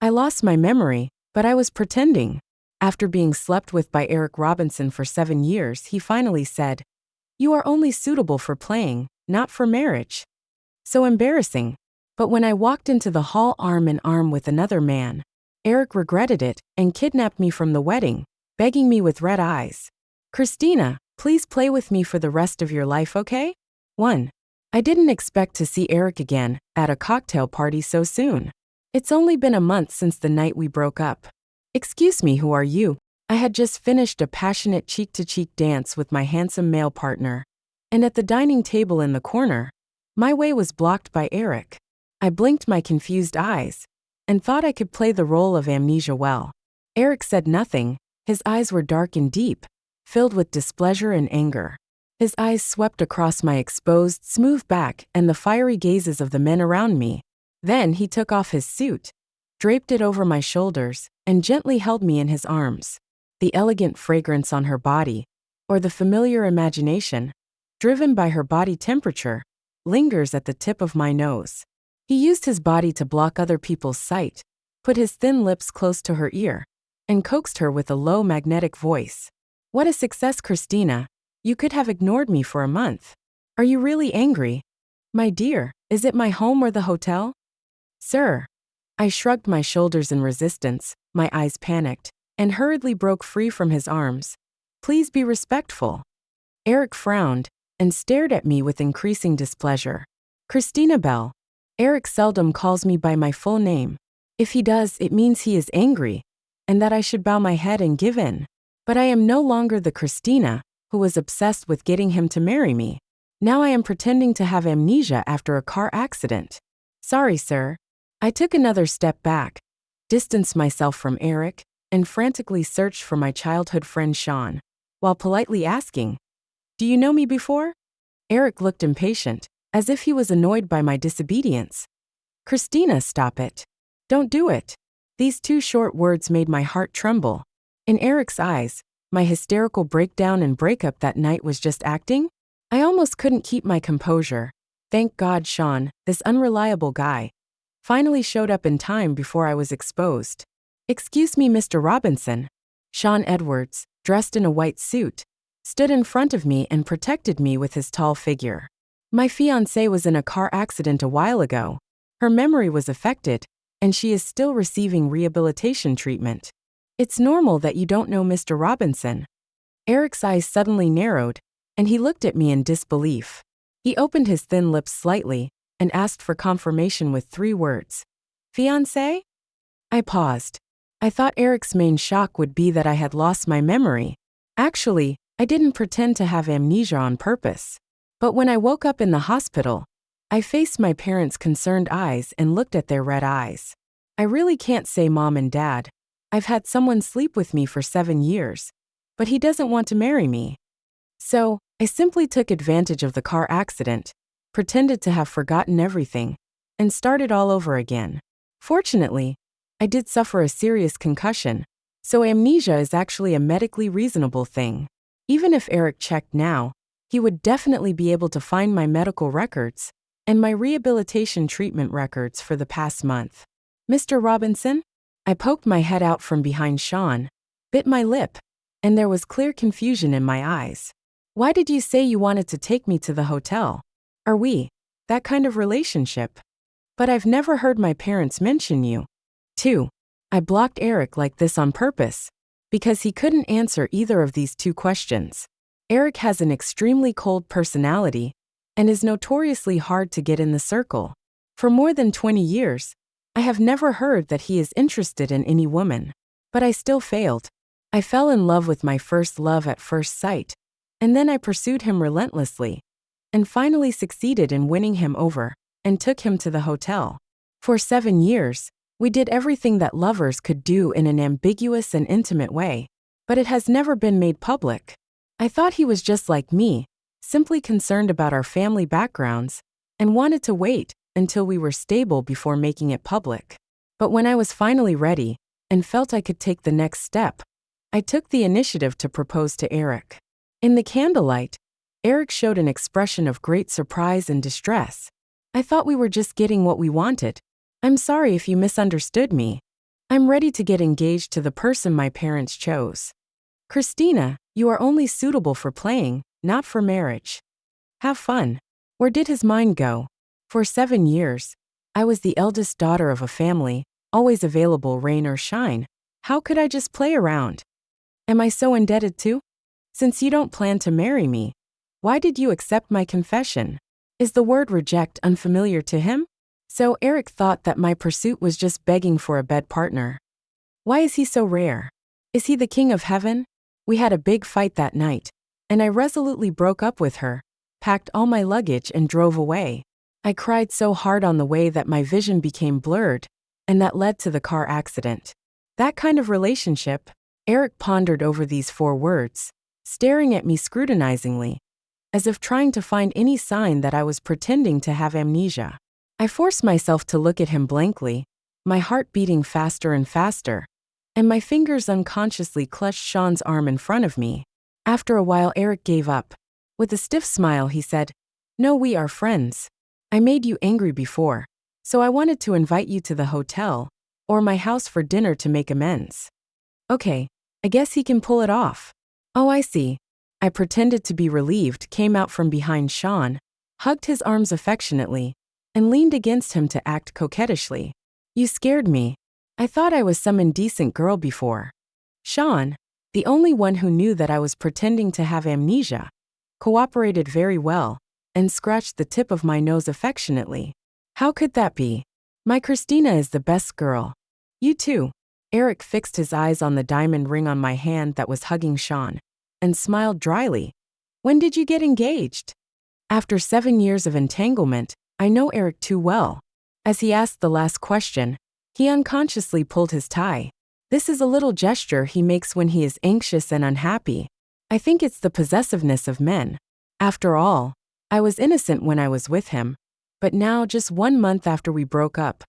I lost my memory, but I was pretending. After being slept with by Eric Robinson for 7 years, he finally said, "You are only suitable for playing, not for marriage." So embarrassing. But when I walked into the hall arm in arm with another man, Eric regretted it and kidnapped me from the wedding, begging me with red eyes. "Christina, please play with me for the rest of your life, okay?" 1. I didn't expect to see Eric again at a cocktail party so soon. It's only been a month since the night we broke up. "Excuse me, who are you?" I had just finished a passionate cheek-to-cheek dance with my handsome male partner. And at the dining table in the corner, my way was blocked by Eric. I blinked my confused eyes and thought I could play the role of amnesia well. Eric said nothing. His eyes were dark and deep, filled with displeasure and anger. His eyes swept across my exposed, smooth back and the fiery gazes of the men around me. Then he took off his suit, draped it over my shoulders, and gently held me in his arms. The elegant fragrance on her body, or the familiar imagination, driven by her body temperature, lingers at the tip of my nose. He used his body to block other people's sight, put his thin lips close to her ear, and coaxed her with a low magnetic voice. "What a success, Christina. You could have ignored me for a month. Are you really angry? My dear, is it my home or the hotel?" "Sir." I shrugged my shoulders in resistance, my eyes panicked, and hurriedly broke free from his arms. "Please be respectful." Eric frowned and stared at me with increasing displeasure. "Christina Bell. Eric seldom calls me by my full name. If he does, it means he is angry, and that I should bow my head and give in. But I am no longer the Christina who was obsessed with getting him to marry me. Now I am pretending to have amnesia after a car accident. Sorry, sir." I took another step back, distanced myself from Eric, and frantically searched for my childhood friend Sean, while politely asking, "Do you know me before?" Eric looked impatient, as if he was annoyed by my disobedience. "Christina, stop it. Don't do it." These two short words made my heart tremble. In Eric's eyes, my hysterical breakdown and breakup that night was just acting. I almost couldn't keep my composure. Thank God Sean, this unreliable guy, finally showed up in time before I was exposed. "Excuse me, Mr. Robinson." Sean Edwards, dressed in a white suit, stood in front of me and protected me with his tall figure. "My fiancé was in a car accident a while ago. Her memory was affected, and she is still receiving rehabilitation treatment. It's normal that you don't know Mr. Robinson." Eric's eyes suddenly narrowed, and he looked at me in disbelief. He opened his thin lips slightly and asked for confirmation with 3 words. "Fiancé?" I paused. I thought Eric's main shock would be that I had lost my memory. Actually, I didn't pretend to have amnesia on purpose. But when I woke up in the hospital, I faced my parents' concerned eyes and looked at their red eyes. I really can't say Mom and Dad. I've had someone sleep with me for 7 years, but he doesn't want to marry me. So, I simply took advantage of the car accident, pretended to have forgotten everything, and started all over again. Fortunately, I did suffer a serious concussion, so amnesia is actually a medically reasonable thing. Even if Eric checked now, he would definitely be able to find my medical records and my rehabilitation treatment records for the past month. "Mr. Robinson?" I poked my head out from behind Sean, bit my lip, and there was clear confusion in my eyes. "Why did you say you wanted to take me to the hotel? Are we that kind of relationship? But I've never heard my parents mention you." 2. I blocked Eric like this on purpose, because he couldn't answer either of these 2 questions. Eric has an extremely cold personality and is notoriously hard to get in the circle. For more than 20 years, I have never heard that he is interested in any woman. But I still failed. I fell in love with my first love at first sight, and then I pursued him relentlessly, and finally succeeded in winning him over, and took him to the hotel. For 7 years, we did everything that lovers could do in an ambiguous and intimate way, but it has never been made public. I thought he was just like me, simply concerned about our family backgrounds, and wanted to wait until we were stable before making it public. But when I was finally ready, and felt I could take the next step, I took the initiative to propose to Eric. In the candlelight, Eric showed an expression of great surprise and distress. "I thought we were just getting what we wanted. I'm sorry if you misunderstood me." I'm ready to get engaged to the person my parents chose. Christina, you are only suitable for playing, not for marriage. Have fun. Where did his mind go? For 7 years, I was the eldest daughter of a family, always available rain or shine. How could I just play around? Am I so indebted to? Since you don't plan to marry me, why did you accept my confession? Is the word reject unfamiliar to him? So Eric thought that my pursuit was just begging for a bed partner. Why is he so rare? Is he the king of heaven? We had a big fight that night, and I resolutely broke up with her, packed all my luggage and drove away. I cried so hard on the way that my vision became blurred, and that led to the car accident. That kind of relationship. Eric pondered over these 4 words, staring at me scrutinizingly, as if trying to find any sign that I was pretending to have amnesia. I forced myself to look at him blankly, my heart beating faster and faster, and my fingers unconsciously clutched Sean's arm in front of me. After a while, Eric gave up. With a stiff smile, he said, "No, we are friends. I made you angry before, so I wanted to invite you to the hotel or my house for dinner to make amends." Okay, I guess he can pull it off. Oh, I see. I pretended to be relieved, came out from behind Sean, hugged his arms affectionately, and leaned against him to act coquettishly. You scared me. I thought I was some indecent girl before. Sean, the only one who knew that I was pretending to have amnesia, cooperated very well, and scratched the tip of my nose affectionately. How could that be? My Christina is the best girl. You too. Eric fixed his eyes on the diamond ring on my hand that was hugging Sean, and smiled dryly. When did you get engaged? After 7 years of entanglement, I know Eric too well. As he asked the last question, he unconsciously pulled his tie. This is a little gesture he makes when he is anxious and unhappy. I think it's the possessiveness of men. After all, I was innocent when I was with him, but now, just 1 month after we broke up,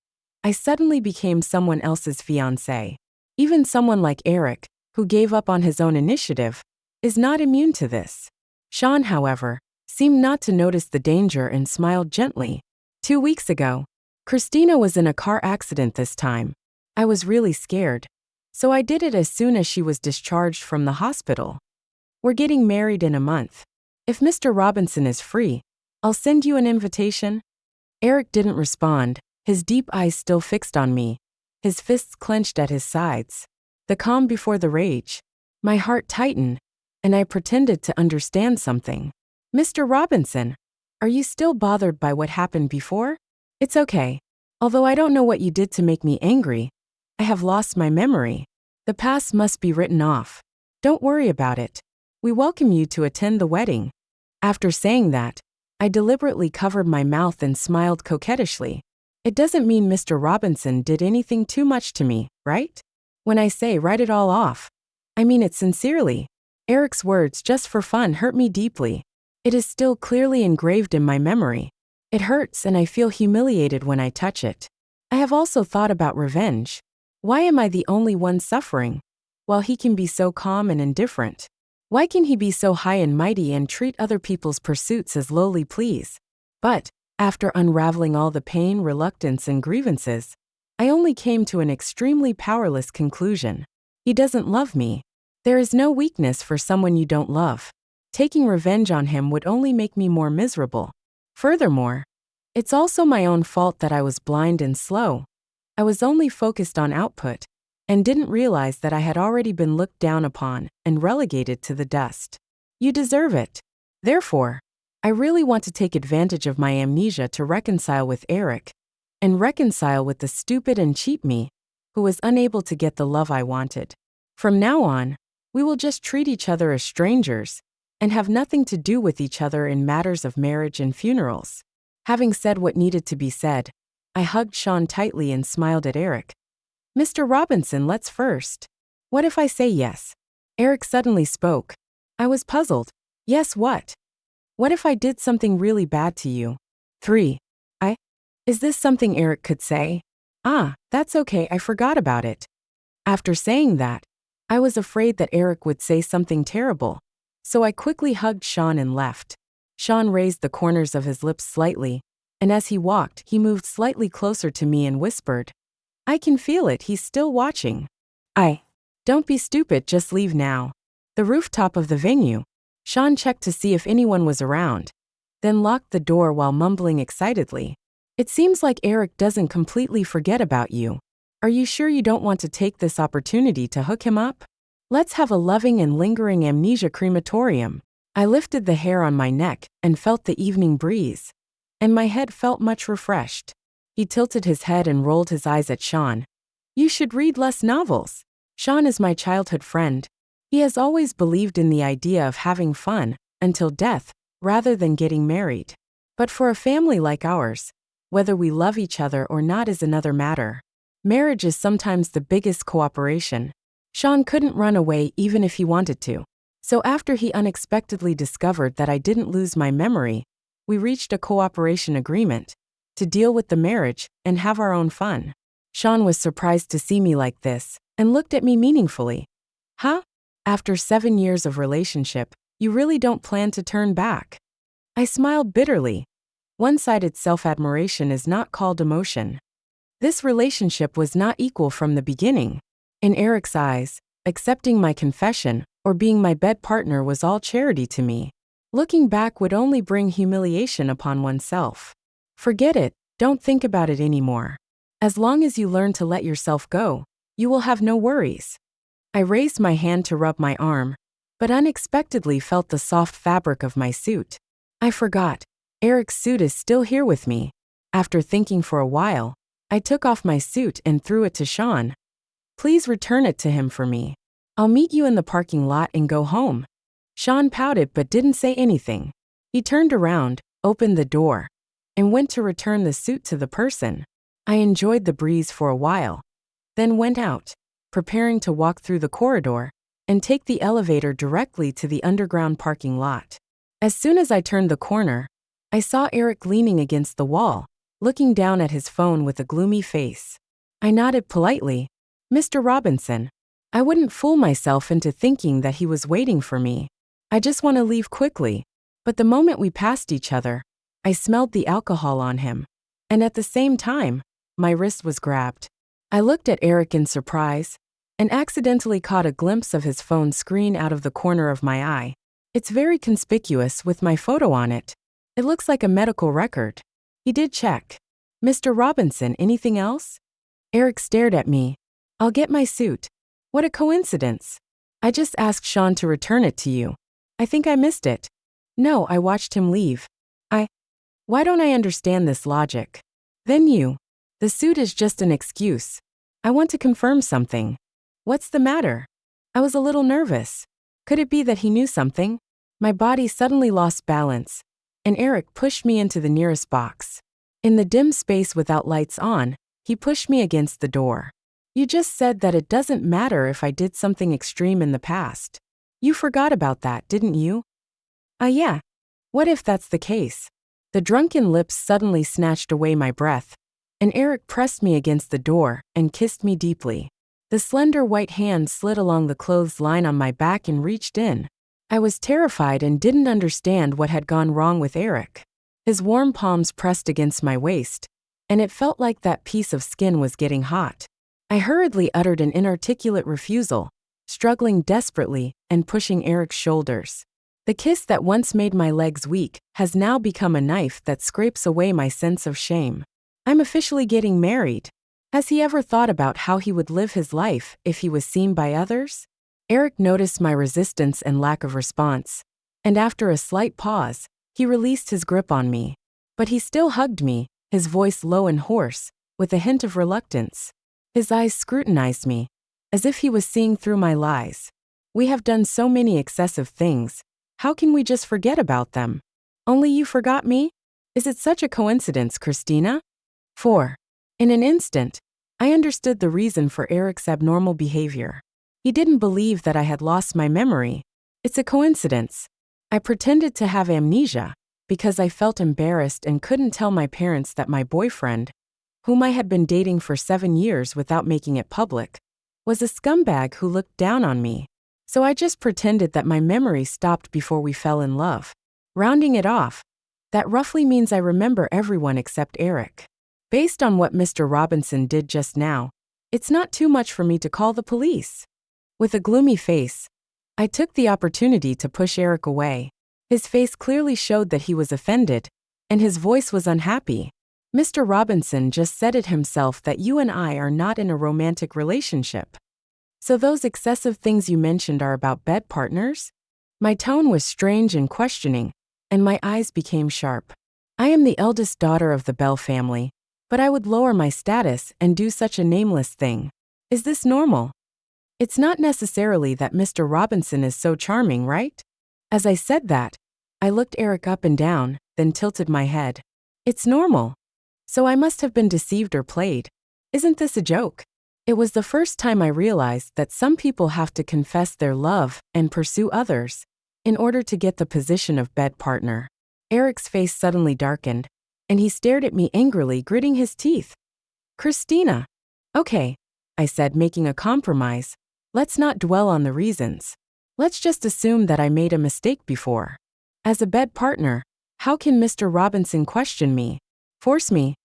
I suddenly became someone else's fiancé. Even someone like Eric, who gave up on his own initiative, is not immune to this. Sean, however, seemed not to notice the danger and smiled gently. 2 weeks ago, Christina was in a car accident this time. I was really scared, so I did it as soon as she was discharged from the hospital. We're getting married in a month. If Mr. Robinson is free, I'll send you an invitation. Eric didn't respond, his deep eyes still fixed on me, his fists clenched at his sides. The calm before the rage. My heart tightened, and I pretended to understand something. Mr. Robinson, are you still bothered by what happened before? It's okay. Although I don't know what you did to make me angry, I have lost my memory. The past must be written off. Don't worry about it. We welcome you to attend the wedding. After saying that, I deliberately covered my mouth and smiled coquettishly. It doesn't mean Mr. Robinson did anything too much to me, right? When I say write it all off, I mean it sincerely. Eric's words just for fun hurt me deeply. It is still clearly engraved in my memory. It hurts and I feel humiliated when I touch it. I have also thought about revenge. Why am I the only one suffering, while he can be so calm and indifferent? Why can he be so high and mighty and treat other people's pursuits as lowly pleas? But, after unraveling all the pain, reluctance, and grievances, I only came to an extremely powerless conclusion. He doesn't love me. There is no weakness for someone you don't love. Taking revenge on him would only make me more miserable. Furthermore, it's also my own fault that I was blind and slow. I was only focused on output, and didn't realize that I had already been looked down upon and relegated to the dust. You deserve it. Therefore, I really want to take advantage of my amnesia to reconcile with Eric, and reconcile with the stupid and cheap me, who was unable to get the love I wanted. From now on, we will just treat each other as strangers, and have nothing to do with each other in matters of marriage and funerals. Having said what needed to be said, I hugged Sean tightly and smiled at Eric. Mr. Robinson, let's first. What if I say yes? Eric suddenly spoke. I was puzzled. Yes, what? What if I did something really bad to you? 3. Is this something Eric could say? Ah, that's okay, I forgot about it. After saying that, I was afraid that Eric would say something terrible, so I quickly hugged Sean and left. Sean raised the corners of his lips slightly, and as he walked, he moved slightly closer to me and whispered, I can feel it, he's still watching. Don't be stupid, just leave now. The rooftop of the venue. Sean checked to see if anyone was around, then locked the door while mumbling excitedly. It seems like Eric doesn't completely forget about you. Are you sure you don't want to take this opportunity to hook him up? Let's have a loving and lingering amnesia crematorium. I lifted the hair on my neck and felt the evening breeze, and my head felt much refreshed. He tilted his head and rolled his eyes at Sean. You should read less novels. Sean is my childhood friend. He has always believed in the idea of having fun until death, rather than getting married. But for a family like ours, whether we love each other or not is another matter. Marriage is sometimes the biggest cooperation. Sean couldn't run away even if he wanted to. So after he unexpectedly discovered that I didn't lose my memory, we reached a cooperation agreement to deal with the marriage and have our own fun. Sean was surprised to see me like this and looked at me meaningfully. Huh? After 7 years of relationship, you really don't plan to turn back? I smiled bitterly. One-sided self-admiration is not called emotion. This relationship was not equal from the beginning. In Eric's eyes, accepting my confession or being my bed partner was all charity to me. Looking back would only bring humiliation upon oneself. Forget it, don't think about it anymore. As long as you learn to let yourself go, you will have no worries. I raised my hand to rub my arm, but unexpectedly felt the soft fabric of my suit. I forgot. Eric's suit is still here with me. After thinking for a while, I took off my suit and threw it to Sean. Please return it to him for me. I'll meet you in the parking lot and go home. Sean pouted but didn't say anything. He turned around, opened the door, and went to return the suit to the person. I enjoyed the breeze for a while, then went out, preparing to walk through the corridor and take the elevator directly to the underground parking lot. As soon as I turned the corner, I saw Eric leaning against the wall, looking down at his phone with a gloomy face. I nodded politely. Mr. Robinson. I wouldn't fool myself into thinking that he was waiting for me. I just want to leave quickly. But the moment we passed each other, I smelled the alcohol on him. And at the same time, my wrist was grabbed. I looked at Eric in surprise and accidentally caught a glimpse of his phone screen out of the corner of my eye. It's very conspicuous with my photo on it. It looks like a medical record. He did check. Mr. Robinson, anything else? Eric stared at me. I'll get my suit. What a coincidence. I just asked Sean to return it to you. I think I missed it. No, I watched him leave. Why don't I understand this logic? Then you. The suit is just an excuse. I want to confirm something. What's the matter? I was a little nervous. Could it be that he knew something? My body suddenly lost balance, and Eric pushed me into the nearest box. In the dim space without lights on, he pushed me against the door. You just said that it doesn't matter if I did something extreme in the past. You forgot about that, didn't you? Yeah. What if that's the case? The drunken lips suddenly snatched away my breath, and Eric pressed me against the door and kissed me deeply. The slender white hand slid along the clothes line on my back and reached in. I was terrified and didn't understand what had gone wrong with Eric. His warm palms pressed against my waist, and it felt like that piece of skin was getting hot. I hurriedly uttered an inarticulate refusal, struggling desperately and pushing Eric's shoulders. The kiss that once made my legs weak has now become a knife that scrapes away my sense of shame. I'm officially getting married. Has he ever thought about how he would live his life if he was seen by others? Eric noticed my resistance and lack of response, and after a slight pause, he released his grip on me. But he still hugged me, his voice low and hoarse, with a hint of reluctance. His eyes scrutinized me, as if he was seeing through my lies. We have done so many excessive things. How can we just forget about them? Only you forgot me? Is it such a coincidence, Christina? 4. In an instant, I understood the reason for Eric's abnormal behavior. He didn't believe that I had lost my memory. It's a coincidence. I pretended to have amnesia because I felt embarrassed and couldn't tell my parents that my boyfriend, whom I had been dating for 7 years without making it public, was a scumbag who looked down on me. So I just pretended that my memory stopped before we fell in love. Rounding it off, that roughly means I remember everyone except Eric. Based on what Mr. Robinson did just now, it's not too much for me to call the police. With a gloomy face, I took the opportunity to push Eric away. His face clearly showed that he was offended, and his voice was unhappy. Mr. Robinson just said it himself that you and I are not in a romantic relationship. So those excessive things you mentioned are about bed partners? My tone was strange and questioning, and my eyes became sharp. I am the eldest daughter of the Bell family, but I would lower my status and do such a nameless thing. Is this normal? It's not necessarily that Mr. Robinson is so charming, right? As I said that, I looked Eric up and down, then tilted my head. It's normal. So I must have been deceived or played. Isn't this a joke? It was the first time I realized that some people have to confess their love and pursue others in order to get the position of bed partner. Eric's face suddenly darkened, and he stared at me angrily, gritting his teeth. Christina. Okay, I said, making a compromise. Let's not dwell on the reasons. Let's just assume that I made a mistake before. As a bed partner, how can Mr. Robinson question me? Force me?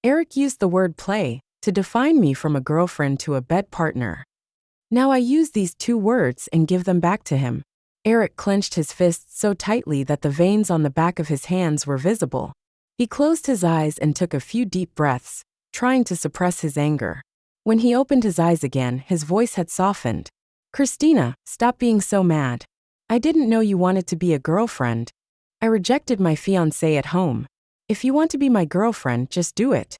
Eric used the word play to define me from a girlfriend to a bed partner. Now I use these two words and give them back to him. Eric clenched his fists so tightly that the veins on the back of his hands were visible. He closed his eyes and took a few deep breaths, trying to suppress his anger. When he opened his eyes again, his voice had softened. Christina, stop being so mad. I didn't know you wanted to be a girlfriend. I rejected my fiancé at home. If you want to be my girlfriend, just do it.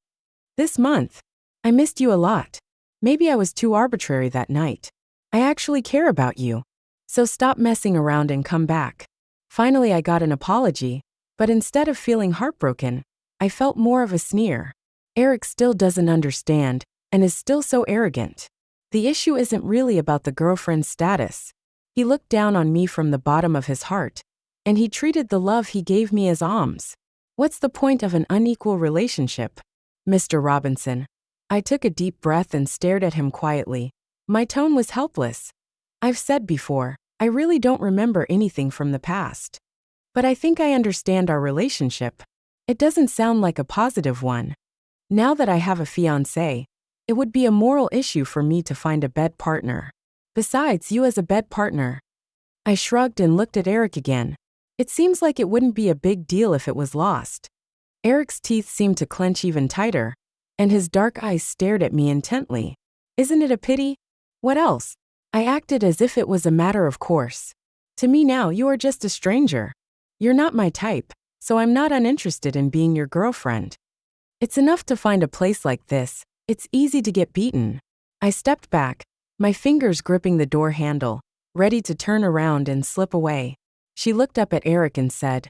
This month. I missed you a lot. Maybe I was too arbitrary that night. I actually care about you. So stop messing around and come back. Finally, I got an apology, but instead of feeling heartbroken, I felt more of a sneer. Eric still doesn't understand, and is still so arrogant. The issue isn't really about the girlfriend status. He looked down on me from the bottom of his heart, and he treated the love he gave me as alms. What's the point of an unequal relationship? Mr. Robinson. I took a deep breath and stared at him quietly. My tone was helpless. I've said before, I really don't remember anything from the past. But I think I understand our relationship. It doesn't sound like a positive one. Now that I have a fiancé, it would be a moral issue for me to find a bed partner. Besides, you as a bed partner. I shrugged and looked at Eric again. It seems like it wouldn't be a big deal if it was lost. Eric's teeth seemed to clench even tighter, and his dark eyes stared at me intently. Isn't it a pity? What else? I acted as if it was a matter of course. To me now, you are just a stranger. You're not my type, so I'm not uninterested in being your girlfriend. It's enough to find a place like this. It's easy to get beaten. I stepped back, my fingers gripping the door handle, ready to turn around and slip away. She looked up at Eric and said,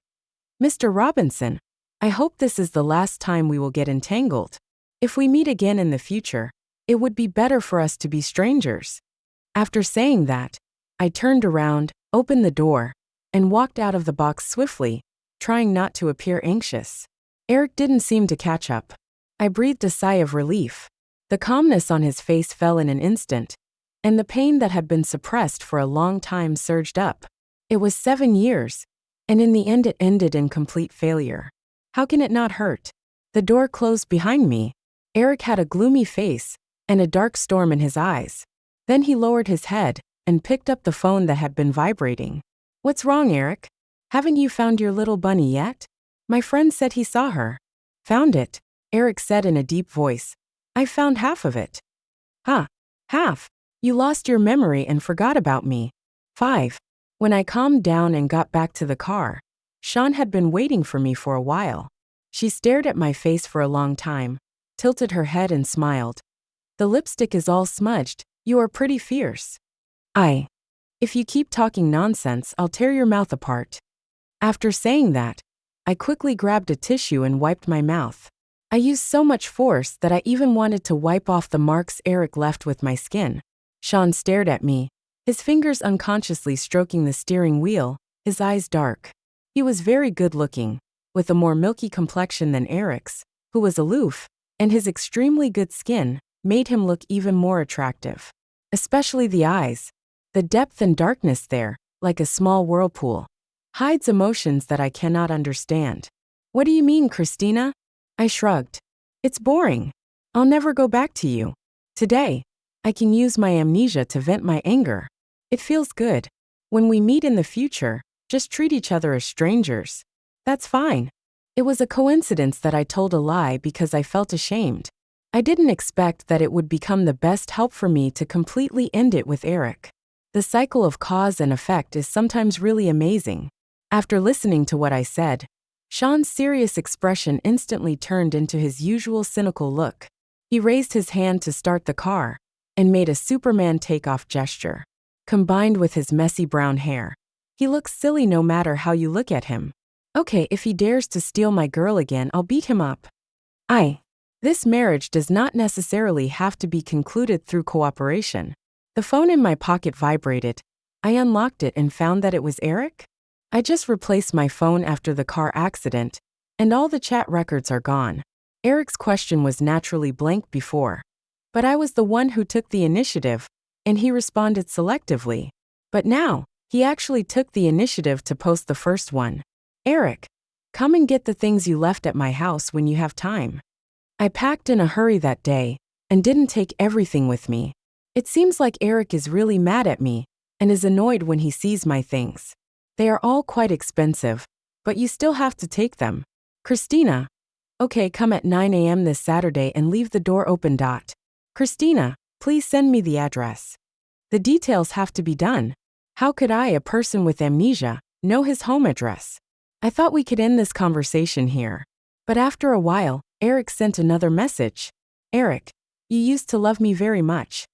Mr. Robinson, I hope this is the last time we will get entangled. If we meet again in the future, it would be better for us to be strangers. After saying that, I turned around, opened the door, and walked out of the box swiftly, trying not to appear anxious. Eric didn't seem to catch up. I breathed a sigh of relief. The calmness on his face fell in an instant, and the pain that had been suppressed for a long time surged up. It was 7 years, and in the end it ended in complete failure. How can it not hurt? The door closed behind me. Eric had a gloomy face and a dark storm in his eyes. Then he lowered his head and picked up the phone that had been vibrating. What's wrong, Eric? Haven't you found your little bunny yet? My friend said he saw her. Found it, Eric said in a deep voice. I found half of it. Huh? Half? You lost your memory and forgot about me. 5. When I calmed down and got back to the car, Sean had been waiting for me for a while. She stared at my face for a long time, tilted her head and smiled. The lipstick is all smudged. You are pretty fierce. If you keep talking nonsense, I'll tear your mouth apart. After saying that, I quickly grabbed a tissue and wiped my mouth. I used so much force that I even wanted to wipe off the marks Eric left with my skin. Sean stared at me, his fingers unconsciously stroking the steering wheel, his eyes dark. He was very good-looking, with a more milky complexion than Eric's, who was aloof, and his extremely good skin made him look even more attractive. Especially the eyes. The depth and darkness there, like a small whirlpool, hides emotions that I cannot understand. What do you mean, Christina? I shrugged. It's boring. I'll never go back to you. Today, I can use my amnesia to vent my anger. It feels good. When we meet in the future, just treat each other as strangers. That's fine. It was a coincidence that I told a lie because I felt ashamed. I didn't expect that it would become the best help for me to completely end it with Eric. The cycle of cause and effect is sometimes really amazing. After listening to what I said, Sean's serious expression instantly turned into his usual cynical look. He raised his hand to start the car and made a Superman takeoff gesture. Combined with his messy brown hair, he looks silly no matter how you look at him. Okay, if he dares to steal my girl again, I'll beat him up. This marriage does not necessarily have to be concluded through cooperation. The phone in my pocket vibrated. I unlocked it and found that it was Eric. I just replaced my phone after the car accident, and all the chat records are gone. Eric's question was naturally blank before. But I was the one who took the initiative, and he responded selectively. But now, he actually took the initiative to post the first one. Eric, come and get the things you left at my house when you have time. I packed in a hurry that day, and didn't take everything with me. It seems like Eric is really mad at me, and is annoyed when he sees my things. They are all quite expensive, but you still have to take them. Christina. Okay, come at 9 a.m. this Saturday and leave the door open. Christina, please send me the address. The details have to be done. How could I, a person with amnesia, know his home address? I thought we could end this conversation here. But after a while, Eric sent another message. Eric, you used to love me very much.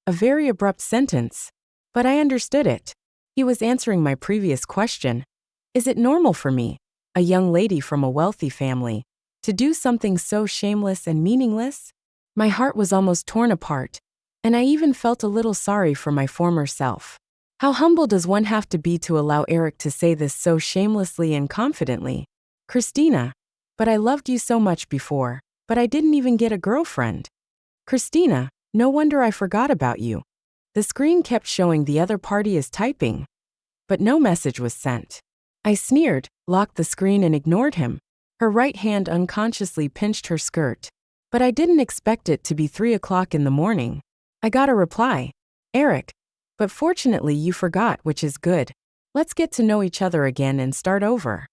A very abrupt sentence. But I understood it. He was answering my previous question. Is it normal for me, a young lady from a wealthy family, to do something so shameless and meaningless? My heart was almost torn apart, and I even felt a little sorry for my former self. How humble does one have to be to allow Eric to say this so shamelessly and confidently? Christina, but I loved you so much before, but I didn't even get a girlfriend. Christina, no wonder I forgot about you. The screen kept showing the other party is typing, but no message was sent. I sneered, locked the screen and ignored him. Her right hand unconsciously pinched her skirt. But I didn't expect it to be 3 o'clock in the morning. I got a reply. Eric, but fortunately you forgot, which is good. Let's get to know each other again and start over.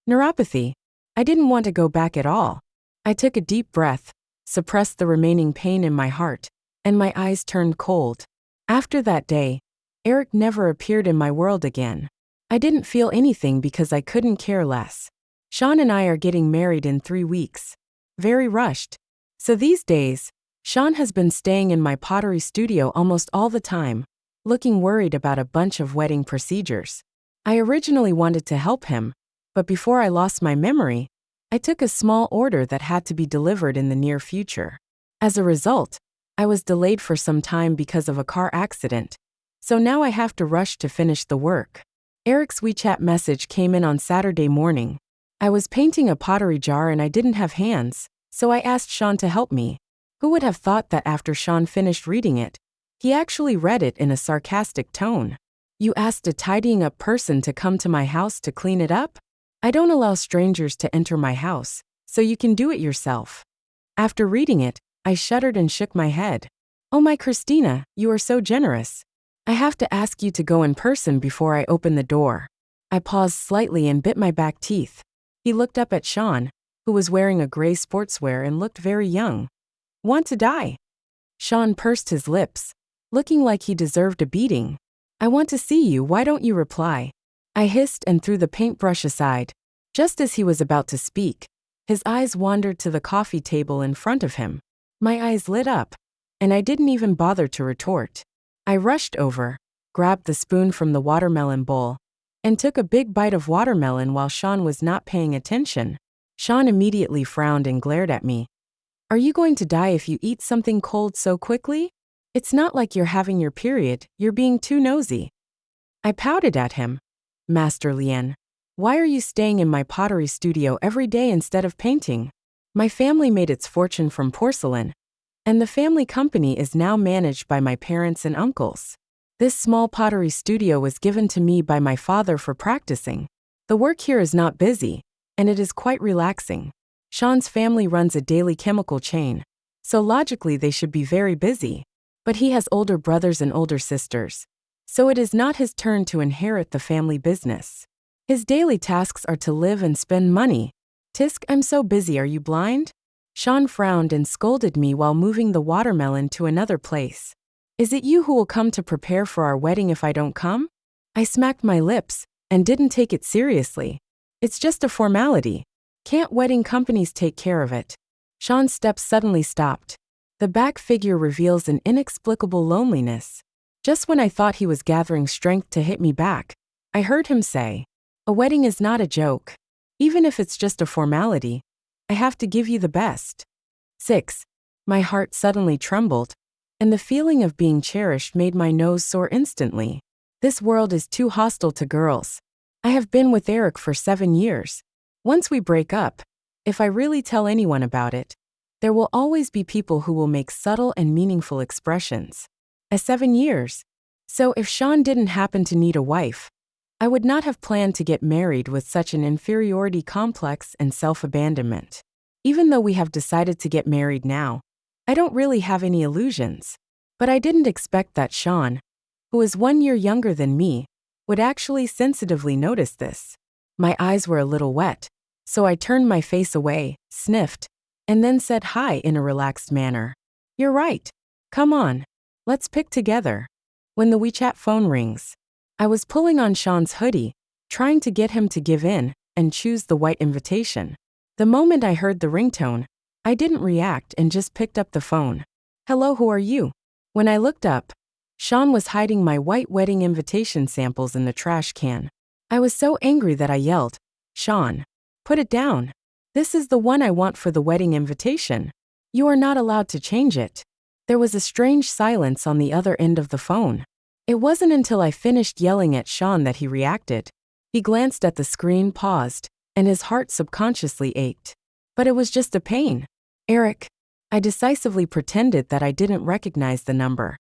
Neuropathy. I didn't want to go back at all. I took a deep breath, suppressed the remaining pain in my heart, and my eyes turned cold. After that day, Eric never appeared in my world again. I didn't feel anything because I couldn't care less. Sean and I are getting married in 3 weeks. Very rushed. So these days, Sean has been staying in my pottery studio almost all the time, looking worried about a bunch of wedding procedures. I originally wanted to help him, but before I lost my memory, I took a small order that had to be delivered in the near future. As a result, I was delayed for some time because of a car accident, so now I have to rush to finish the work. Eric's WeChat message came in on Saturday morning. I was painting a pottery jar and I didn't have hands, so I asked Sean to help me. Who would have thought that after Sean finished reading it, he actually read it in a sarcastic tone? You asked a tidying up person to come to my house to clean it up? I don't allow strangers to enter my house, so you can do it yourself. After reading it, I shuddered and shook my head. Oh my Christina, you are so generous. I have to ask you to go in person before I open the door. I paused slightly and bit my back teeth. He looked up at Sean, who was wearing a gray sportswear and looked very young. Want to die? Sean pursed his lips, looking like he deserved a beating. I want to see you, why don't you reply? I hissed and threw the paintbrush aside. Just as he was about to speak, his eyes wandered to the coffee table in front of him. My eyes lit up, and I didn't even bother to retort. I rushed over, grabbed the spoon from the watermelon bowl, and took a big bite of watermelon while Sean was not paying attention. Sean immediately frowned and glared at me. Are you going to die if you eat something cold so quickly? It's not like you're having your period, you're being too nosy. I pouted at him. Master Lien, why are you staying in my pottery studio every day instead of painting? My family made its fortune from porcelain, and the family company is now managed by my parents and uncles. This small pottery studio was given to me by my father for practicing. The work here is not busy, and it is quite relaxing. Sean's family runs a daily chemical chain, so logically they should be very busy. But he has older brothers and older sisters, so it is not his turn to inherit the family business. His daily tasks are to live and spend money. Tisk, I'm so busy, are you blind? Sean frowned and scolded me while moving the watermelon to another place. Is it you who will come to prepare for our wedding if I don't come? I smacked my lips and didn't take it seriously. It's just a formality. Can't wedding companies take care of it? Sean's steps suddenly stopped. The back figure reveals an inexplicable loneliness. Just when I thought he was gathering strength to hit me back, I heard him say, "A wedding is not a joke. Even if it's just a formality, I have to give you the best." 6. My heart suddenly trembled, and the feeling of being cherished made my nose sore instantly. This world is too hostile to girls. I have been with Eric for 7 years. Once we break up, if I really tell anyone about it, there will always be people who will make subtle and meaningful expressions. 7 years. So if Sean didn't happen to need a wife, I would not have planned to get married with such an inferiority complex and self-abandonment. Even though we have decided to get married now, I don't really have any illusions. But I didn't expect that Sean, who is 1 year younger than me, would actually sensitively notice this. My eyes were a little wet, so I turned my face away, sniffed, and then said hi in a relaxed manner. You're right. Come on. Let's pick together. When the WeChat phone rings, I was pulling on Sean's hoodie, trying to get him to give in and choose the white invitation. The moment I heard the ringtone, I didn't react and just picked up the phone. Hello, who are you? When I looked up, Sean was hiding my white wedding invitation samples in the trash can. I was so angry that I yelled, Sean, put it down. This is the one I want for the wedding invitation. You are not allowed to change it. There was a strange silence on the other end of the phone. It wasn't until I finished yelling at Sean that he reacted. He glanced at the screen, paused, and his heart subconsciously ached. But it was just a pain. Eric. I decisively pretended that I didn't recognize the number.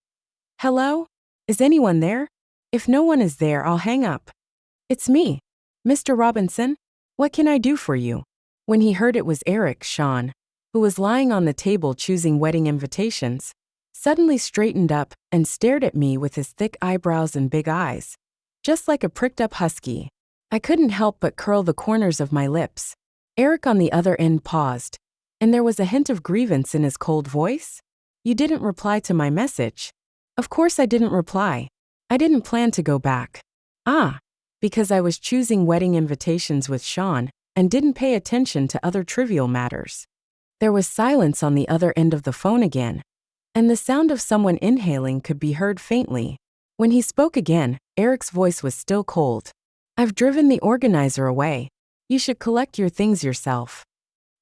Hello? Is anyone there? If no one is there, I'll hang up. It's me. Mr. Robinson? What can I do for you? When he heard it was Eric, Sean, who was lying on the table choosing wedding invitations, suddenly straightened up and stared at me with his thick eyebrows and big eyes. Just like a pricked-up husky. I couldn't help but curl the corners of my lips. Eric on the other end paused, and there was a hint of grievance in his cold voice. You didn't reply to my message. Of course I didn't reply. I didn't plan to go back. Because I was choosing wedding invitations with Sean and didn't pay attention to other trivial matters. There was silence on the other end of the phone again, and the sound of someone inhaling could be heard faintly. When he spoke again, Eric's voice was still cold. I've driven the organizer away. You should collect your things yourself.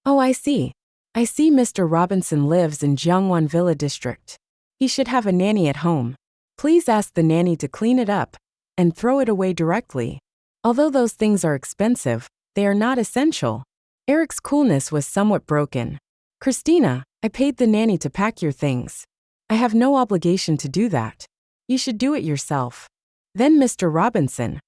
Oh, I see. I see Mr. Robinson lives in Jiangwan Villa District. He should have a nanny at home. Please ask the nanny to clean it up and throw it away directly. Although those things are expensive, they are not essential. Eric's coolness was somewhat broken. Christina, I paid the nanny to pack your things. I have no obligation to do that. You should do it yourself. Then Mr. Robinson,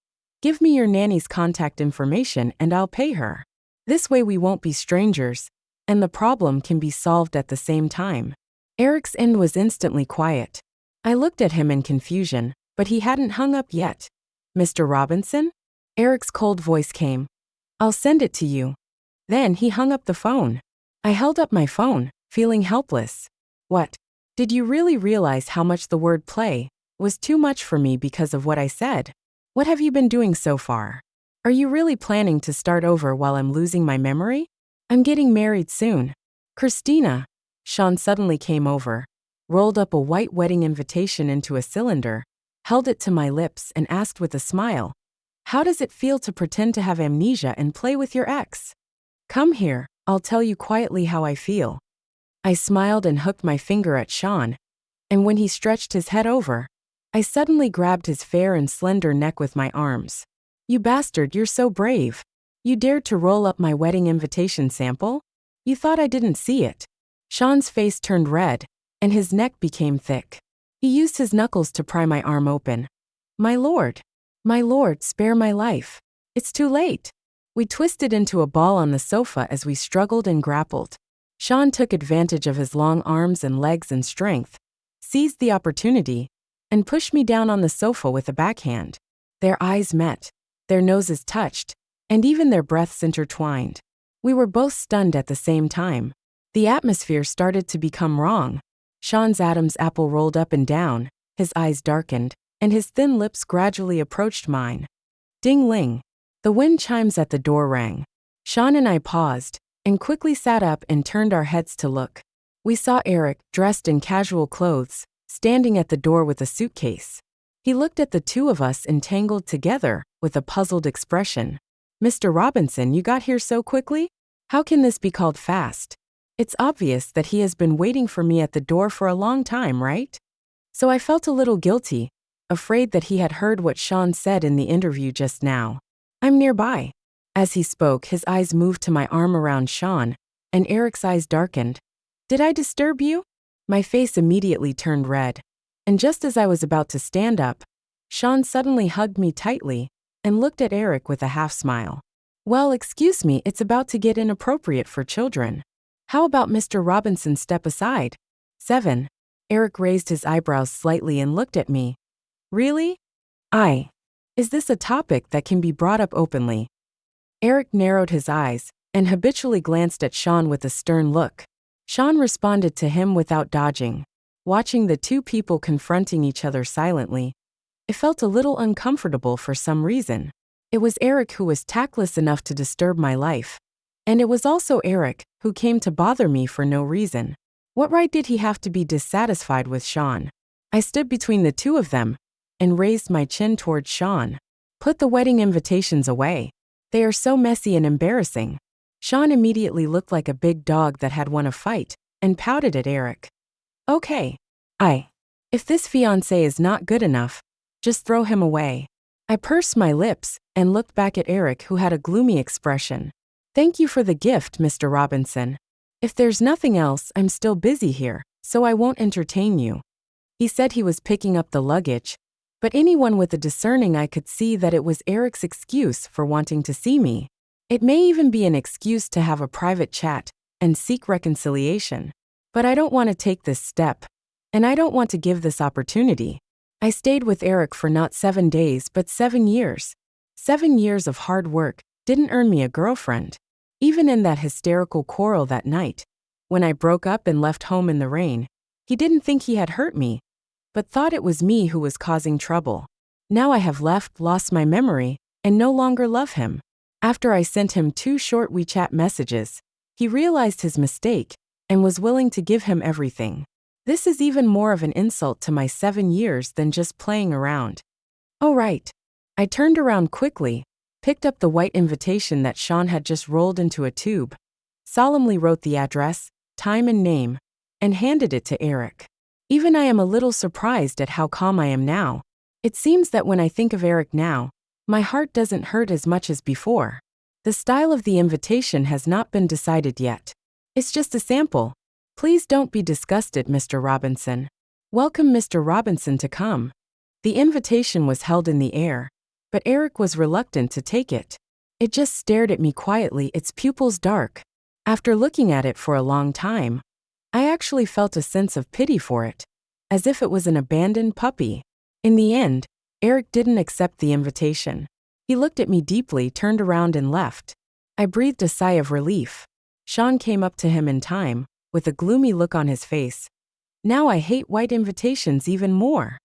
give me your nanny's contact information and I'll pay her. This way we won't be strangers, and the problem can be solved at the same time. Eric's end was instantly quiet. I looked at him in confusion, but he hadn't hung up yet. Mr. Robinson? Eric's cold voice came. I'll send it to you. Then he hung up the phone. I held up my phone, feeling helpless. What? Did you really realize how much the word play was too much for me because of what I said? What have you been doing so far? Are you really planning to start over while I'm losing my memory? I'm getting married soon. Christina. Sean suddenly came over, rolled up a white wedding invitation into a cylinder, held it to my lips and asked with a smile, how does it feel to pretend to have amnesia and play with your ex? Come here, I'll tell you quietly how I feel. I smiled and hooked my finger at Sean, and when he stretched his head over, I suddenly grabbed his fair and slender neck with my arms. You bastard, you're so brave. You dared to roll up my wedding invitation sample? You thought I didn't see it. Sean's face turned red, and his neck became thick. He used his knuckles to pry my arm open. My lord, spare my life. It's too late. We twisted into a ball on the sofa as we struggled and grappled. Sean took advantage of his long arms and legs and strength, seized the opportunity, and pushed me down on the sofa with a backhand. Their eyes met, their noses touched, and even their breaths intertwined. We were both stunned at the same time. The atmosphere started to become wrong. Sean's Adam's apple rolled up and down, his eyes darkened, and his thin lips gradually approached mine. Ding-ling. The wind chimes at the door rang. Sean and I paused, and quickly sat up and turned our heads to look. We saw Eric, dressed in casual clothes, standing at the door with a suitcase. He looked at the two of us entangled together, with a puzzled expression. "Mr. Robinson, you got here so quickly? How can this be called fast? It's obvious that he has been waiting for me at the door for a long time, right?" So I felt a little guilty, afraid that he had heard what Sean said in the interview just now. "I'm nearby." As he spoke, his eyes moved to my arm around Sean, and Eric's eyes darkened. "Did I disturb you?" My face immediately turned red. And just as I was about to stand up, Sean suddenly hugged me tightly and looked at Eric with a half-smile. "Well, excuse me, it's about to get inappropriate for children. How about Mr. Robinson step aside?" 7. Eric raised his eyebrows slightly and looked at me. "Really? Is this a topic that can be brought up openly?" Eric narrowed his eyes and habitually glanced at Sean with a stern look. Sean responded to him without dodging. Watching the two people confronting each other silently, it felt a little uncomfortable for some reason. It was Eric who was tactless enough to disturb my life. And it was also Eric who came to bother me for no reason. What right did he have to be dissatisfied with Sean? I stood between the two of them and raised my chin towards Sean. "Put the wedding invitations away. They are so messy and embarrassing." Sean immediately looked like a big dog that had won a fight and pouted at Eric. "Okay. If this fiancé is not good enough, just throw him away." I pursed my lips and looked back at Eric, who had a gloomy expression. "Thank you for the gift, Mr. Robinson. If there's nothing else, I'm still busy here, so I won't entertain you." He said he was picking up the luggage, but anyone with a discerning eye could see that it was Eric's excuse for wanting to see me. It may even be an excuse to have a private chat and seek reconciliation. But I don't want to take this step, and I don't want to give this opportunity. I stayed with Eric for not 7 days but 7 years. 7 years of hard work didn't earn me a girlfriend. Even in that hysterical quarrel that night, when I broke up and left home in the rain, he didn't think he had hurt me, but thought it was me who was causing trouble. Now I have lost my memory, and no longer love him. After I sent him 2 short WeChat messages, he realized his mistake and was willing to give him everything. This is even more of an insult to my 7 years than just playing around. "Oh right." I turned around quickly, picked up the white invitation that Sean had just rolled into a tube, solemnly wrote the address, time and name, and handed it to Eric. Even I am a little surprised at how calm I am now. It seems that when I think of Eric now, my heart doesn't hurt as much as before. The style of the invitation has not been decided yet. It's just a sample. "Please don't be disgusted, Mr. Robinson. Welcome Mr. Robinson to come." The invitation was held in the air, but Eric was reluctant to take it. It just stared at me quietly, its pupils dark. After looking at it for a long time, I actually felt a sense of pity for it, as if it was an abandoned puppy. In the end, Eric didn't accept the invitation. He looked at me deeply, turned around and left. I breathed a sigh of relief. Sean came up to him in time, with a gloomy look on his face. "Now I hate white invitations even more."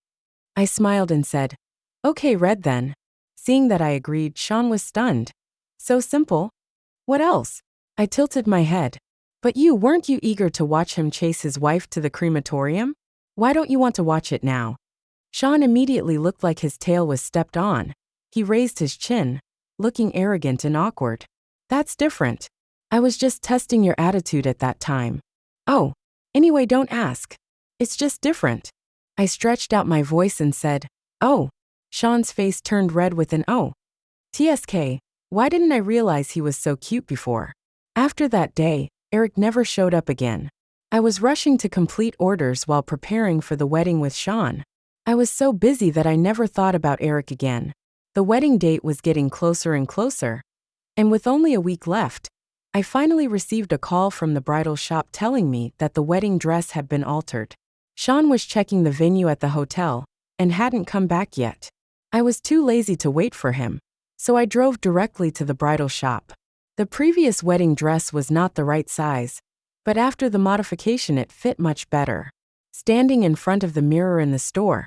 I smiled and said, "Okay, red then." Seeing that I agreed, Sean was stunned. "So simple? What else?" I tilted my head. "But weren't you eager to watch him chase his wife to the crematorium? Why don't you want to watch it now?" Sean immediately looked like his tail was stepped on. He raised his chin, looking arrogant and awkward. "That's different. I was just testing your attitude at that time." "Oh, anyway, don't ask. It's just different." I stretched out my voice and said, "Oh." Sean's face turned red with an "oh." TSK, why didn't I realize he was so cute before? After that day, Eric never showed up again. I was rushing to complete orders while preparing for the wedding with Sean. I was so busy that I never thought about Eric again. The wedding date was getting closer and closer, And with only a week left, I finally received a call from the bridal shop telling me that the wedding dress had been altered. Sean was checking the venue at the hotel and hadn't come back yet. I was too lazy to wait for him, so I drove directly to the bridal shop. The previous wedding dress was not the right size, but after the modification it fit much better. Standing in front of the mirror in the store,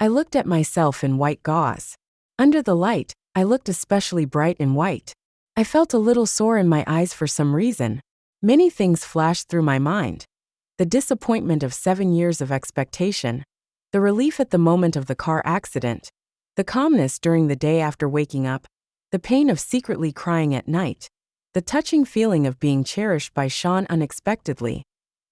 I looked at myself in white gauze. Under the light, I looked especially bright in white. I felt a little sore in my eyes for some reason. Many things flashed through my mind. The disappointment of 7 years of expectation, the relief at the moment of the car accident, the calmness during the day after waking up, the pain of secretly crying at night, the touching feeling of being cherished by Sean unexpectedly,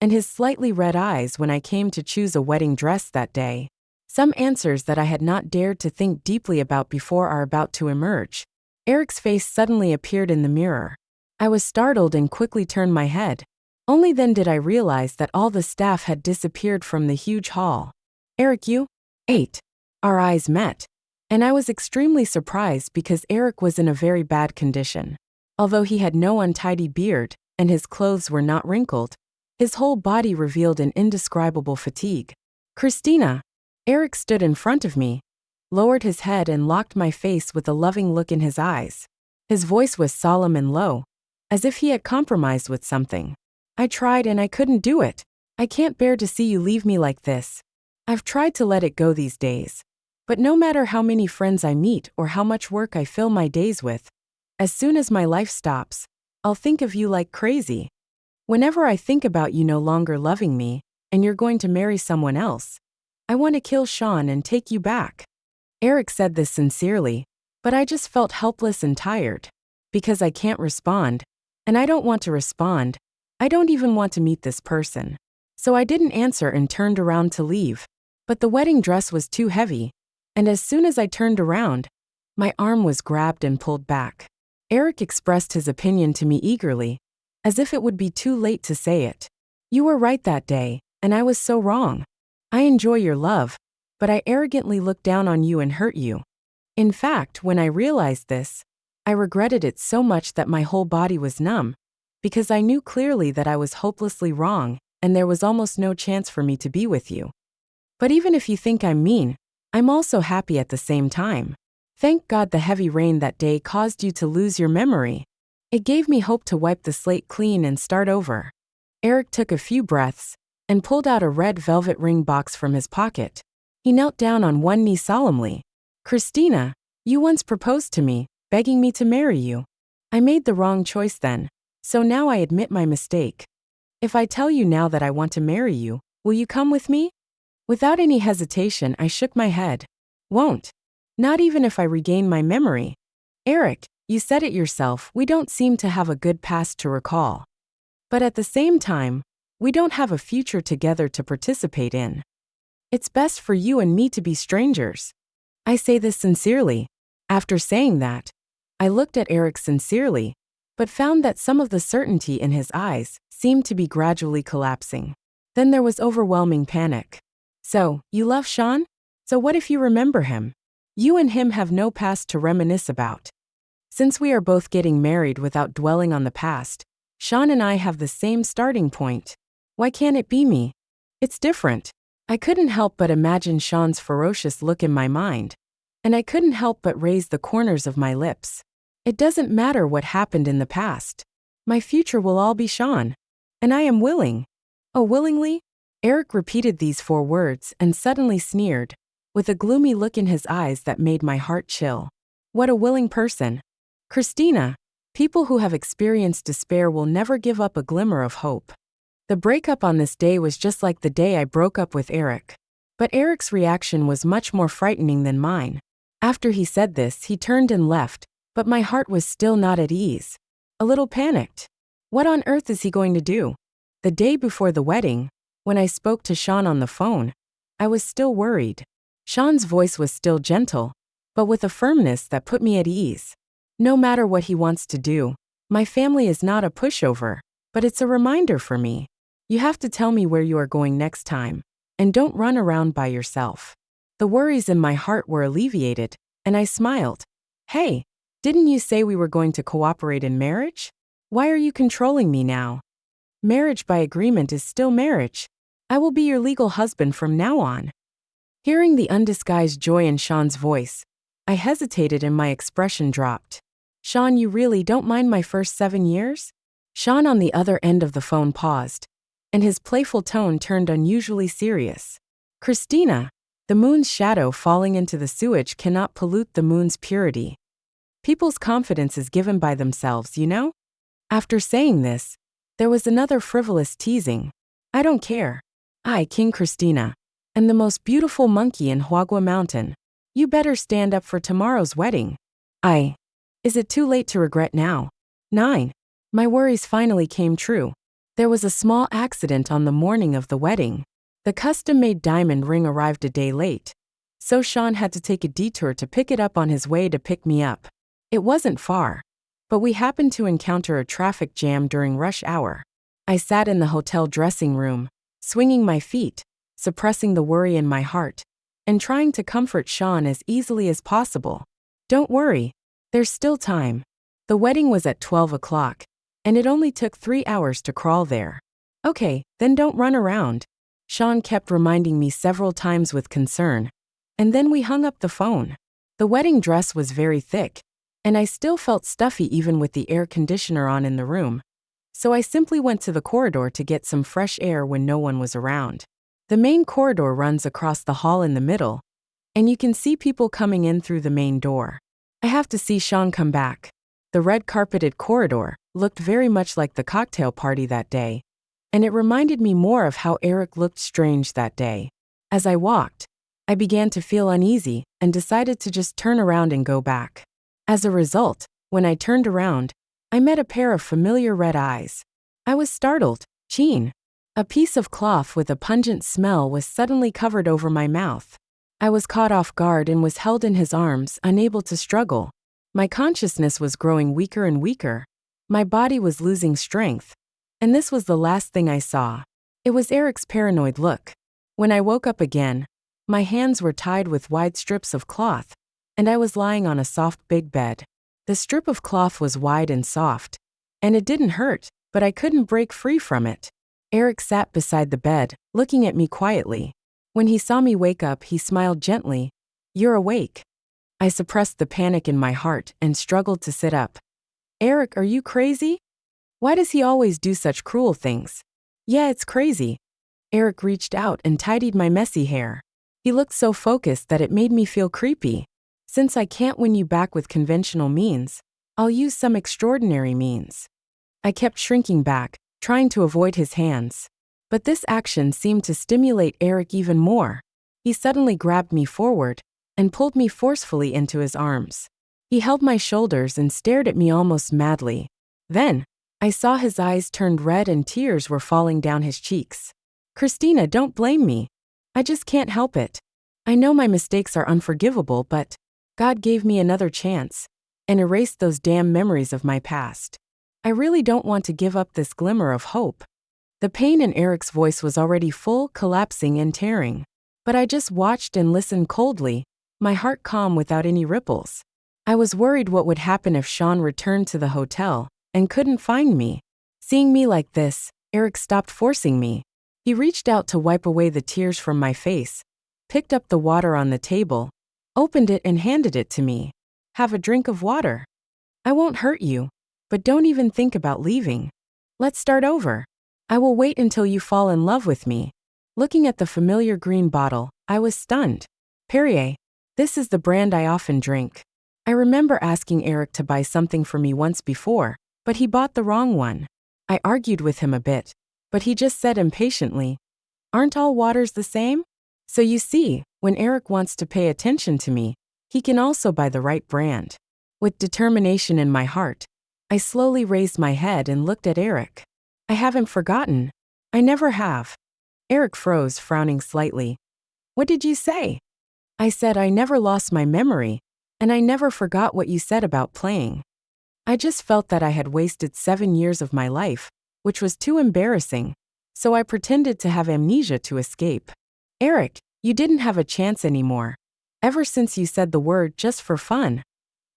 and his slightly red eyes when I came to choose a wedding dress that day. Some answers that I had not dared to think deeply about before are about to emerge. Eric's face suddenly appeared in the mirror. I was startled and quickly turned my head. Only then did I realize that all the staff had disappeared from the huge hall. Eric, you? 8. Our eyes met, and I was extremely surprised because Eric was in a very bad condition. Although he had no untidy beard and his clothes were not wrinkled, his whole body revealed an indescribable fatigue. Christina! Eric stood in front of me, lowered his head and locked my face with a loving look in his eyes. His voice was solemn and low, as if he had compromised with something. I tried and I couldn't do it. I can't bear to see you leave me like this. I've tried to let it go these days. But no matter how many friends I meet or how much work I fill my days with, as soon as my life stops, I'll think of you like crazy. Whenever I think about you no longer loving me, and you're going to marry someone else, I want to kill Sean and take you back. Eric said this sincerely, but I just felt helpless and tired. Because I can't respond, and I don't want to respond, I don't even want to meet this person. So I didn't answer and turned around to leave. But the wedding dress was too heavy, and as soon as I turned around, my arm was grabbed and pulled back. Eric expressed his opinion to me eagerly, as if it would be too late to say it. You were right that day, and I was so wrong. I enjoy your love, but I arrogantly looked down on you and hurt you. In fact, when I realized this, I regretted it so much that my whole body was numb, because I knew clearly that I was hopelessly wrong and there was almost no chance for me to be with you. But even if you think I'm mean, I'm also happy at the same time. Thank God the heavy rain that day caused you to lose your memory. It gave me hope to wipe the slate clean and start over. Eric took a few breaths and pulled out a red velvet ring box from his pocket. He knelt down on one knee solemnly. Christina, you once proposed to me, begging me to marry you. I made the wrong choice then, so now I admit my mistake. If I tell you now that I want to marry you, will you come with me? Without any hesitation, I shook my head. Won't. Not even if I regain my memory. Eric, you said it yourself, we don't seem to have a good past to recall. But at the same time, we don't have a future together to participate in. It's best for you and me to be strangers. I say this sincerely. After saying that, I looked at Eric sincerely, but found that some of the certainty in his eyes seemed to be gradually collapsing. Then there was overwhelming panic. So, you love Sean? So what if you remember him? You and him have no past to reminisce about. Since we are both getting married without dwelling on the past, Sean and I have the same starting point. Why can't it be me? It's different. I couldn't help but imagine Sean's ferocious look in my mind, and I couldn't help but raise the corners of my lips. It doesn't matter what happened in the past. My future will all be Sean, and I am willing. Oh, willingly? Eric repeated these 4 words and suddenly sneered, with a gloomy look in his eyes that made my heart chill. What a willing person. Christina, people who have experienced despair will never give up a glimmer of hope. The breakup on this day was just like the day I broke up with Eric. But Eric's reaction was much more frightening than mine. After he said this, he turned and left, but my heart was still not at ease. A little panicked. What on earth is he going to do? The day before the wedding, when I spoke to Sean on the phone, I was still worried. Sean's voice was still gentle, but with a firmness that put me at ease. No matter what he wants to do, my family is not a pushover, but it's a reminder for me. You have to tell me where you are going next time, and don't run around by yourself. The worries in my heart were alleviated, and I smiled. Hey, Didn't you say we were going to cooperate in marriage? Why are you controlling me now? Marriage by agreement is still marriage. I will be your legal husband from now on. Hearing the undisguised joy in Sean's voice, I hesitated and my expression dropped. Sean, you really don't mind my first 7 years? Sean on the other end of the phone paused, and his playful tone turned unusually serious. Christina, the moon's shadow falling into the sewage cannot pollute the moon's purity. People's confidence is given by themselves, you know? After saying this, there was another frivolous teasing. I don't care. I, King Christina, am the most beautiful monkey in Huagua Mountain. You better stand up for tomorrow's wedding. Is it too late to regret now? 9. My worries finally came true. There was a small accident on the morning of the wedding. The custom-made diamond ring arrived a day late, so Sean had to take a detour to pick it up on his way to pick me up. It wasn't far, but we happened to encounter a traffic jam during rush hour. I sat in the hotel dressing room, swinging my feet, suppressing the worry in my heart, and trying to comfort Sean as easily as possible. Don't worry, there's still time. The wedding was at 12 o'clock, and it only took 3 hours to crawl there. Okay, then don't run around. Sean kept reminding me several times with concern, and then we hung up the phone. The wedding dress was very thick, and I still felt stuffy even with the air conditioner on in the room. So I simply went to the corridor to get some fresh air when no one was around. The main corridor runs across the hall in the middle, and you can see people coming in through the main door. I have to see Sean come back. The red-carpeted corridor looked very much like the cocktail party that day, and it reminded me more of how Eric looked strange that day. As I walked, I began to feel uneasy and decided to just turn around and go back. As a result, when I turned around, I met a pair of familiar red eyes. I was startled. Sheen. A piece of cloth with a pungent smell was suddenly covered over my mouth. I was caught off guard and was held in his arms, unable to struggle. My consciousness was growing weaker and weaker. My body was losing strength. And this was the last thing I saw. It was Eric's paranoid look. When I woke up again, my hands were tied with wide strips of cloth, and I was lying on a soft big bed. The strip of cloth was wide and soft, and it didn't hurt, but I couldn't break free from it. Eric sat beside the bed, looking at me quietly. When he saw me wake up, he smiled gently. You're awake. I suppressed the panic in my heart and struggled to sit up. Eric, are you crazy? Why does he always do such cruel things? Yeah, it's crazy. Eric reached out and tidied my messy hair. He looked so focused that it made me feel creepy. Since I can't win you back with conventional means, I'll use some extraordinary means. I kept shrinking back, trying to avoid his hands. But this action seemed to stimulate Eric even more. He suddenly grabbed me forward and pulled me forcefully into his arms. He held my shoulders and stared at me almost madly. Then, I saw his eyes turned red and tears were falling down his cheeks. Christina, don't blame me. I just can't help it. I know my mistakes are unforgivable, but God gave me another chance and erased those damn memories of my past. I really don't want to give up this glimmer of hope. The pain in Eric's voice was already full, collapsing and tearing. But I just watched and listened coldly, my heart calm without any ripples. I was worried what would happen if Sean returned to the hotel and couldn't find me. Seeing me like this, Eric stopped forcing me. He reached out to wipe away the tears from my face, picked up the water on the table, opened it and handed it to me. Have a drink of water. I won't hurt you, but don't even think about leaving. Let's start over. I will wait until you fall in love with me. Looking at the familiar green bottle, I was stunned. Perrier. This is the brand I often drink. I remember asking Eric to buy something for me once before, but he bought the wrong one. I argued with him a bit, but he just said impatiently, Aren't all waters the same? So you see, when Eric wants to pay attention to me, he can also buy the right brand. With determination in my heart, I slowly raised my head and looked at Eric. I haven't forgotten. I never have. Eric froze, frowning slightly. What did you say? I said I never lost my memory, and I never forgot what you said about playing. I just felt that I had wasted 7 years of my life, which was too embarrassing, so I pretended to have amnesia to escape. Eric, you didn't have a chance anymore. Ever since you said the word just for fun.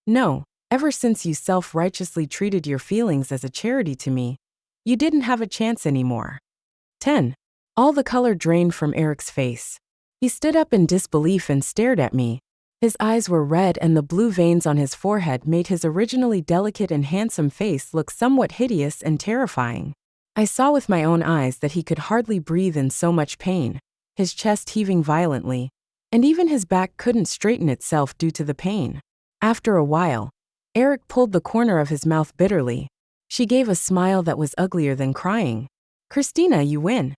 No, Ever since you self-righteously treated your feelings as a charity to me, you didn't have a chance anymore. 10. All the color drained from Eric's face. He stood up in disbelief and stared at me. His eyes were red and the blue veins on his forehead made his originally delicate and handsome face look somewhat hideous and terrifying. I saw with my own eyes that he could hardly breathe in so much pain, his chest heaving violently, and even his back couldn't straighten itself due to the pain. After a while, Eric pulled the corner of his mouth bitterly. She gave a smile that was uglier than crying. Christina, you win.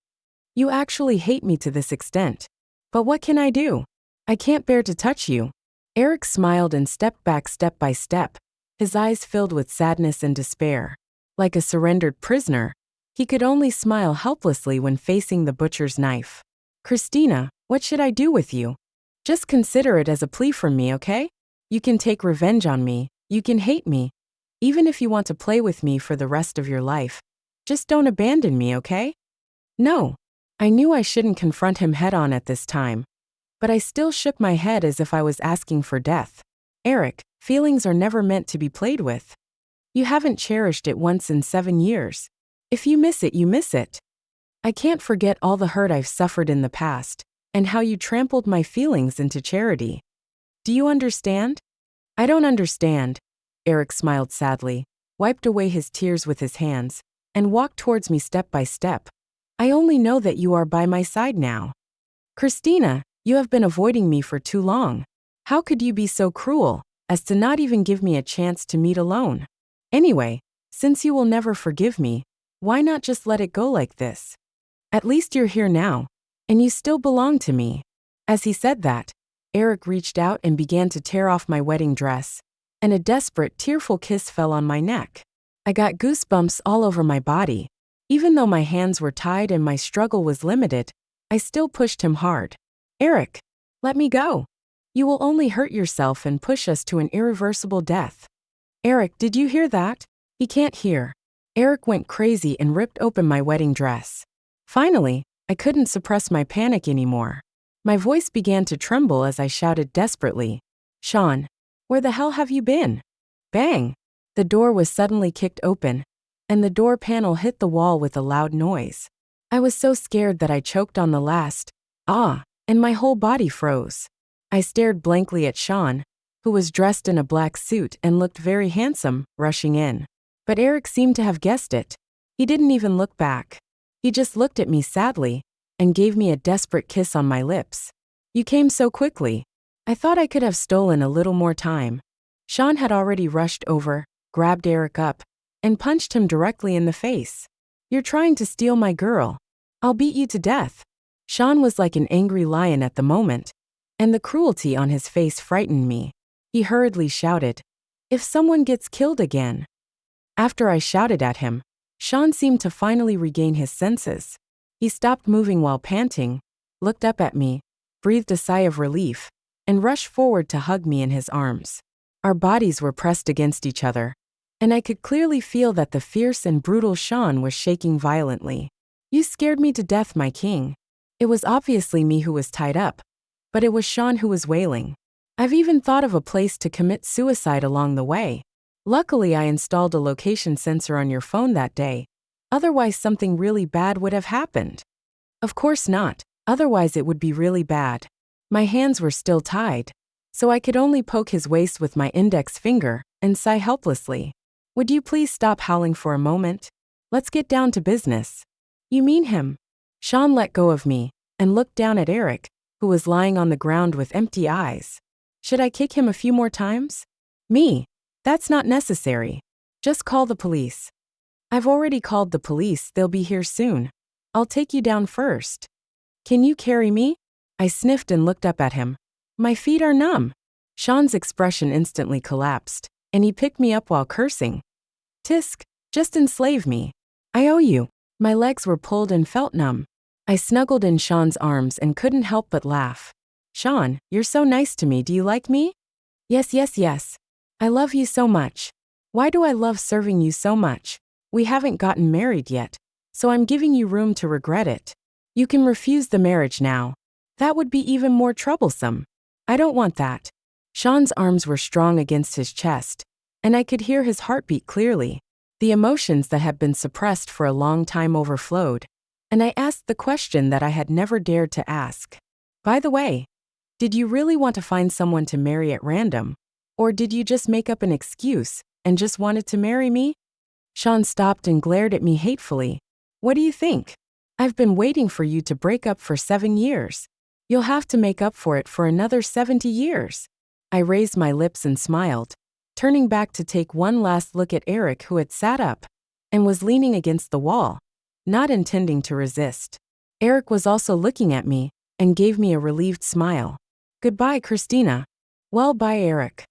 You actually hate me to this extent. But what can I do? I can't bear to touch you. Eric smiled and stepped back step by step, his eyes filled with sadness and despair. Like a surrendered prisoner, he could only smile helplessly when facing the butcher's knife. Christina, what should I do with you? Just consider it as a plea from me, okay? You can take revenge on me, you can hate me. Even if you want to play with me for the rest of your life, just don't abandon me, okay? No. I knew I shouldn't confront him head-on at this time, but I still shook my head as if I was asking for death. Eric, feelings are never meant to be played with. You haven't cherished it once in 7 years. If you miss it, you miss it. I can't forget all the hurt I've suffered in the past, and how you trampled my feelings into charity. Do you understand? I don't understand. Eric smiled sadly, wiped away his tears with his hands, and walked towards me step by step. I only know that you are by my side now. Christina, you have been avoiding me for too long. How could you be so cruel, as to not even give me a chance to meet alone? Anyway, since you will never forgive me, why not just let it go like this? At least you're here now, and you still belong to me. As he said that, Eric reached out and began to tear off my wedding dress, and a desperate, tearful kiss fell on my neck. I got goosebumps all over my body. Even though my hands were tied and my struggle was limited, I still pushed him hard. Eric, let me go. You will only hurt yourself and push us to an irreversible death. Eric, did you hear that? He can't hear. Eric went crazy and ripped open my wedding dress. Finally, I couldn't suppress my panic anymore. My voice began to tremble as I shouted desperately, Sean, where the hell have you been? Bang! The door was suddenly kicked open, and the door panel hit the wall with a loud noise. I was so scared that I choked on the last, and my whole body froze. I stared blankly at Sean, who was dressed in a black suit and looked very handsome, rushing in. But Eric seemed to have guessed it. He didn't even look back. He just looked at me sadly, and gave me a desperate kiss on my lips. You came so quickly. I thought I could have stolen a little more time. Sean had already rushed over, grabbed Eric up, and punched him directly in the face. You're trying to steal my girl. I'll beat you to death. Sean was like an angry lion at the moment, and the cruelty on his face frightened me. He hurriedly shouted, If someone gets killed again. After I shouted at him, Sean seemed to finally regain his senses. He stopped moving while panting, looked up at me, breathed a sigh of relief, and rushed forward to hug me in his arms. Our bodies were pressed against each other, and I could clearly feel that the fierce and brutal Sean was shaking violently. You scared me to death, my king. It was obviously me who was tied up, but it was Sean who was wailing. I've even thought of a place to commit suicide along the way. Luckily, I installed a location sensor on your phone that day. Otherwise, something really bad would have happened. Of course not, otherwise it would be really bad. My hands were still tied, so I could only poke his waist with my index finger and sigh helplessly. Would you please stop howling for a moment? Let's get down to business. You mean him? Sean let go of me and looked down at Eric, who was lying on the ground with empty eyes. Should I kick him a few more times? Me? That's not necessary. Just call the police. I've already called the police, they'll be here soon. I'll take you down first. Can you carry me? I sniffed and looked up at him. My feet are numb. Sean's expression instantly collapsed, and he picked me up while cursing. Tisk, just enslave me. I owe you. My legs were pulled and felt numb. I snuggled in Sean's arms and couldn't help but laugh. Sean, you're so nice to me, do you like me? Yes, yes, yes. I love you so much. Why do I love serving you so much? We haven't gotten married yet, so I'm giving you room to regret it. You can refuse the marriage now. That would be even more troublesome. I don't want that. Sean's arms were strong against his chest, and I could hear his heartbeat clearly. The emotions that had been suppressed for a long time overflowed, and I asked the question that I had never dared to ask. By the way, did you really want to find someone to marry at random? Or did you just make up an excuse and just wanted to marry me? Sean stopped and glared at me hatefully. What do you think? I've been waiting for you to break up for 7 years. You'll have to make up for it for another 70 years. I raised my lips and smiled, turning back to take one last look at Eric, who had sat up and was leaning against the wall, not intending to resist. Eric was also looking at me and gave me a relieved smile. Goodbye, Christina. Well, bye, Eric.